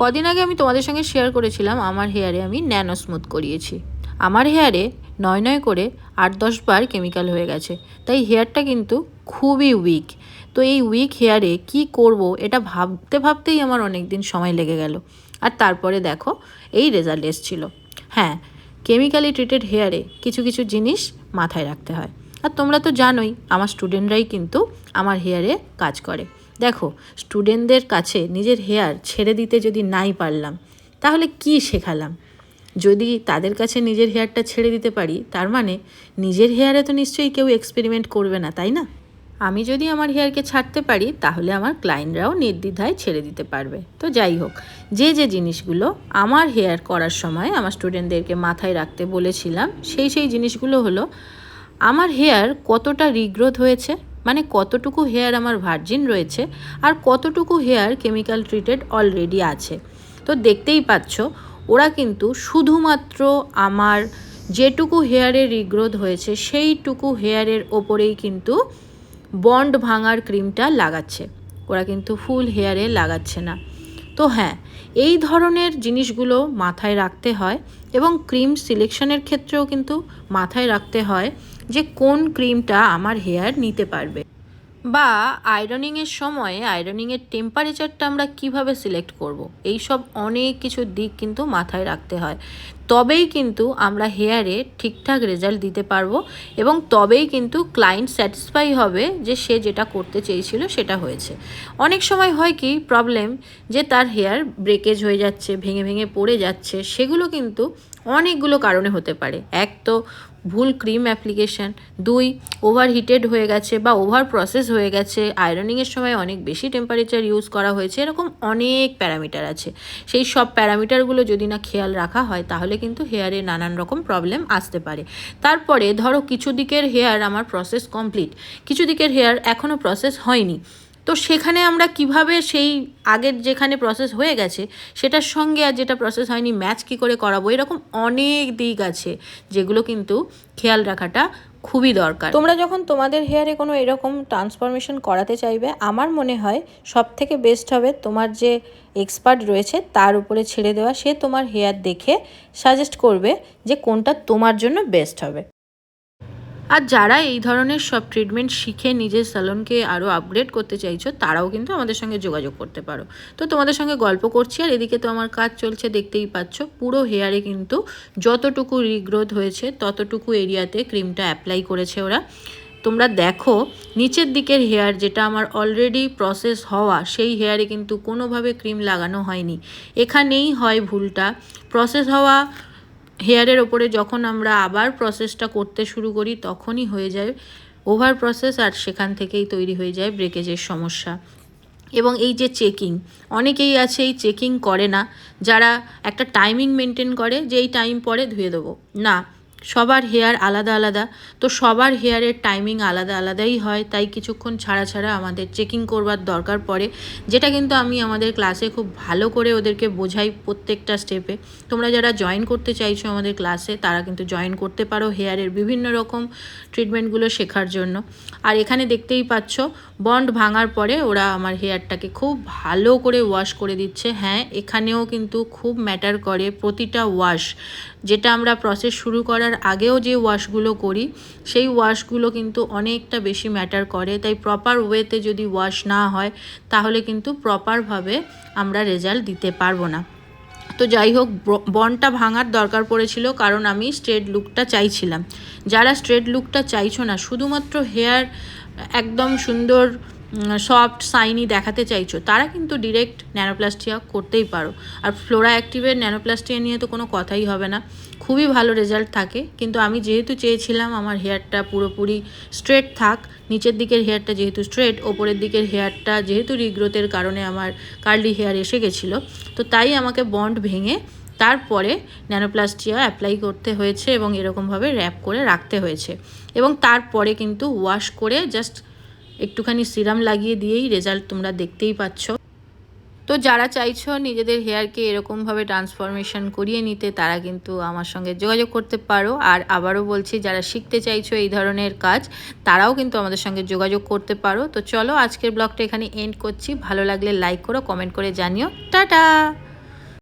কদিন আগে আমি তোমাদের সঙ্গে শেয়ার করেছিলাম আমার হেয়ারে আমি ন্যানো স্মুথ করিয়েছি। আমার হেয়ারে 9 করে 8-10 বার কেমিক্যাল হয়ে গেছে, তাই হেয়ারটা কিন্তু খুবই উইক। তো এই উইক হেয়ারে কি করব এটা ভাবতে ভাবতেই আমার অনেক দিন সময় লেগে গেল। আর তারপরে দেখো এই রেজাল্ট এসেছিল। হ্যাঁ, কেমিক্যালি ট্রিটেড হেয়ারে কিছু কিছু জিনিস মাথায় রাখতে হয়। আর তোমরা তো জানোই আমার স্টুডেন্টরাই কিন্তু আমার হেয়ারে কাজ করে। দেখো, স্টুডেন্টদের কাছে নিজের হেয়ার ছেড়ে দিতে যদি নাই পারলাম, তাহলে কি শেখালাম? যদি তাদের কাছে নিজের হেয়ারটা ছেড়ে দিতে পারি, তার মানে নিজের হেয়ারে তো নিশ্চয়ই কেউ এক্সপেরিমেন্ট করবে না, তাই না? আমি যদি আমার হেয়ারকে ছাড়তে পারি, তাহলে আমার ক্লায়েন্টরাও নির্দ্বিধায় ছেড়ে দিতে পারবে। তো যাই হোক, যে যে জিনিসগুলো আমার হেয়ার করার সময় আমার স্টুডেন্টদেরকে মাথায় রাখতে বলেছিলাম, সেই জিনিসগুলো হলো আমার হেয়ার কতটা রিগ্রোথ হয়েছে, মানে কতটুকু হেয়ার আমার ভার্জিন রয়েছে আর কতটুকু হেয়ার কেমিক্যাল ট্রিটেড অলরেডি আছে। তো দেখতেই পাচ্ছ, ওরা কিন্তু শুধুমাত্র আমার যেটুকু হেয়ারের রিগ্রোথ হয়েছে সেইটুকু হেয়ারের ওপরেই কিন্তু বন্ড ভাঙার ক্রিমটা লাগাচ্ছে। ওরা কিন্তু ফুল হেয়ারে লাগাচ্ছে না। তো হ্যাঁ, এই ধরনের জিনিসগুলো মাথায় রাখতে হয় এবং ক্রিম সিলেকশনের ক্ষেত্রেও কিন্তু মাথায় রাখতে হয় যে কোন ক্রিমটা আমার হেয়ার নিতে পারবে, বা আয়রনিংয়ের সময় আয়রনিংয়ের টেম্পারেচারটা আমরা কিভাবে সিলেক্ট করব। এই সব অনেক কিছু দিক কিন্তু মাথায় রাখতে হয়। তবেই কিন্তু আমরা হেয়ারে ঠিকঠাক রেজাল্ট দিতে পারবো এবং তবেই কিন্তু ক্লায়েন্ট স্যাটিসফাই হবে যে সে যেটা করতে চেয়েছিল সেটা হয়েছে। অনেক সময় হয় কি প্রবলেম, যে তার হেয়ার ব্রেকেজ হয়ে যাচ্ছে, ভেঙে ভেঙে পড়ে যাচ্ছে। সেগুলো কিন্তু অনেকগুলো কারণে হতে পারে। এক তো ভুল ক্রিম অ্যাপ্লিকেশন, 2 ওভারহিটেড হয়ে গেছে বা ওভার প্রসেস হয়ে গেছে, আয়রনিংয়ের সময় অনেক বেশি টেম্পারেচার ইউজ করা হয়েছে। এরকম অনেক প্যারামিটার আছে। সেই সব প্যারামিটারগুলো যদি না খেয়াল রাখা হয়, তাহলে কিন্তু হেয়ারে নানান রকম প্রবলেম আসতে পারে। তারপরে ধরো কিছু দিকের হেয়ার আমার প্রসেস কমপ্লিট, কিছু দিকের হেয়ার এখনও প্রসেস হয়নি। তো সেখানে আমরা কিভাবে সেই আগের যেখানে প্রসেস হয়ে গেছে সেটার সঙ্গে আর যেটা প্রসেস হয়নি ম্যাচ কী করে করাবো, এরকম অনেক দিক আছে যেগুলো কিন্তু খেয়াল রাখাটা খুবই দরকার। তোমরা যখন তোমাদের হেয়ারে কোনো এরকম ট্রান্সফরমেশন করাতে চাইবে, আমার মনে হয় সব থেকে বেস্ট হবে তোমার যে এক্সপার্ট রয়েছে তার উপরে ছেড়ে দেওয়া। সে তোমার হেয়ার দেখে সাজেস্ট করবে যে কোনটা তোমার জন্য বেস্ট হবে। আর যারা এই ধরনের সব ট্রিটমেন্ট শিখে নিজের স্যালনকে আরও আপগ্রেড করতে চাইছো, তারাও কিন্তু আমাদের সঙ্গে যোগাযোগ করতে পারো। তো তোমাদের সঙ্গে গল্প করছি আর এদিকে তো আমার কাজ চলছে, দেখতেই পাচ্ছ। পুরো হেয়ারে কিন্তু যতটুকু রিগ্রোথ হয়েছে ততটুকু এরিয়াতে ক্রিমটা অ্যাপ্লাই করেছে ওরা। তোমরা দেখো, নিচের দিকের হেয়ার যেটা আমার অলরেডি প্রসেস হওয়া, সেই হেয়ারে কিন্তু কোনোভাবে ক্রিম লাগানো হয়নি। এখানেই হয় ভুলটা। প্রসেস হওয়া হেয়ারের ওপরে যখন আমরা আবার প্রসেসটা করতে শুরু করি, তখনই হয়ে যায় ওভার প্রসেস, আর সেখান থেকেই তৈরি হয়ে যায় ব্রেকেজের সমস্যা। এবং এই যে চেকিং, অনেকেই আছে এই চেকিং করে না, যারা একটা টাইমিং মেনটেন করে যে এই টাইম পরে ধুয়ে দেবো। না, সবার হেয়ার আলাদা আলাদা, তো সবার হেয়ারের টাইমিং আলাদা আলাদাই হয়। তাই কিছুক্ষণ ছাড়া ছাড়া আমাদের চেকিং করবার দরকার পড়ে, যেটা কিন্তু আমি আমাদের ক্লাসে খুব ভালো করে ওদেরকে বোঝাই প্রত্যেকটা স্টেপে। তোমরা যারা জয়েন করতে চাইছো আমাদের ক্লাসে, তারা কিন্তু জয়েন করতে পারো হেয়ারের বিভিন্ন রকম ট্রিটমেন্টগুলো শেখার জন্য। আর এখানে দেখতেই পাচ্ছ, বন্ড ভাঙার পরে ওরা আমার হেয়ারটাকে খুব ভালো করে ওয়াশ করে দিচ্ছে। হ্যাঁ, এখানেও কিন্তু খুব ম্যাটার করে প্রতিটা ওয়াশ। যেটা আমরা প্রসেস শুরু করার আগেও যে ওয়াশগুলো করি, সেই ওয়াশগুলো কিন্তু অনেকটা বেশি ম্যাটার করে। তাই প্রপার ওয়েতে যদি ওয়াশ না হয়, তাহলে কিন্তু প্রপারভাবে আমরা রেজাল্ট দিতে পারবো না। তো যাই হোক, বন্ডটা ভাঙার দরকার পড়েছিল, কারণ আমি স্ট্রেট লুকটা চাইছিলাম। যারা স্ট্রেট লুকটা চাইছো না, শুধুমাত্র হেয়ার একদম সুন্দর সফট শাইনি দেখাতে চাইছো, তারা কিন্তু ডিরেক্ট ন্যানোপ্লাস্টিয়া করতেই পারো। আর ফ্লোরা অ্যাক্টিভের ন্যানোপ্লাস্টিয়া নিয়ে তো কোনো কথাই হবে না, খুবই ভালো রেজাল্ট থাকে। কিন্তু আমি যেহেতু চেয়েছিলাম আমার হেয়ারটা পুরোপুরি স্ট্রেট থাক, নিচের দিকের হেয়ারটা যেহেতু স্ট্রেট, ওপরের দিকের হেয়ারটা যেহেতু রিগ্রোথের কারণে আমার কার্লি হেয়ার এসে গেছিলো, তো তাই আমাকে বন্ড ভেঙে তারপরে ন্যানোপ্লাস্টিয়া অ্যাপ্লাই করতে হয়েছে এবং এরকমভাবে র্যাপ করে রাখতে হয়েছে। এবং তারপরে কিন্তু ওয়াশ করে জাস্ট একটুখানি সিরাম লাগিয়ে দিয়েই রেজাল্ট তোমরা দেখতেই পাচ্ছ। তো যারা চাইছো নিজেদের হেয়ারকে এরকমভাবে ট্রান্সফরমেশন করিয়ে নিতে, তারা কিন্তু আমার সঙ্গে যোগাযোগ করতে পারো। আর আবারও বলছি, যারা শিখতে চাইছো এই ধরনের কাজ, তারাও কিন্তু আমাদের সঙ্গে যোগাযোগ করতে পারো। তো চলো, আজকের ব্লগটা এখানে এন্ড করছি। ভালো লাগলে লাইক করো, কমেন্ট করে জানিও। টাটা।